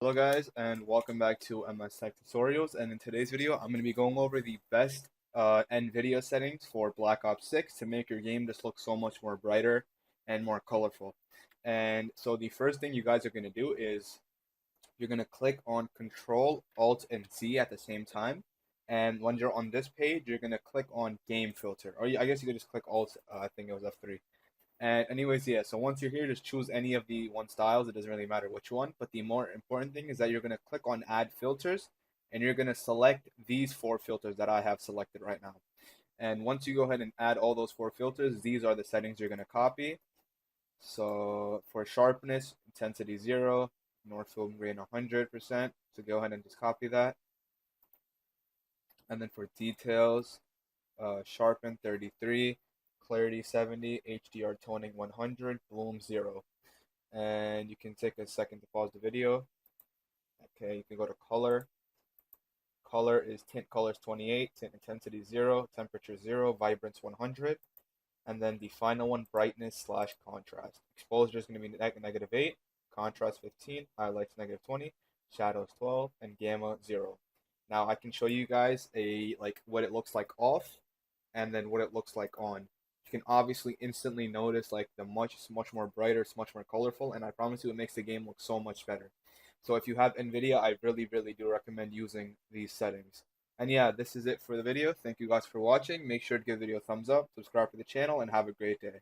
Hello guys and welcome back to MS Tech Tutorials, and in today's video I'm going to be going over the best Nvidia settings for Black Ops 6 to make your game just look so much more brighter and more colorful. And so the first thing you guys are going to do is you're going to click on Control Alt and Z at the same time, and when you're on this page you're going to click on Game Filter, or I guess you could just click Alt, I think it was F3. And anyways, yeah, so once you're here, just choose any of the one styles. It doesn't really matter which one. But the more important thing is that you're going to click on add filters, and you're going to select these four filters that I have selected right now. And once you go ahead and add all those four filters, these are the settings you're going to copy. So for sharpness, intensity 0, North Field grain 100%. So go ahead and just copy that. And then for details, sharpen 33, clarity 70, HDR toning 100, bloom 0. And you can take a second to pause the video. Okay, you can go to color. Color is tint colors 28, tint intensity 0, temperature 0, vibrance 100. And then the final one, brightness slash contrast. Exposure is going to be -8, contrast 15, highlights -20, shadows 12, and gamma 0. Now I can show you guys what it looks like off and then what it looks like on. You can obviously instantly notice like it's much more brighter, it's much more colorful, and I promise you it makes the game look so much better. So if you have Nvidia, I really do recommend using these settings. And yeah, this is it for the video. Thank you guys for watching. Make sure to give the video a thumbs up, subscribe to the channel, and have a great day.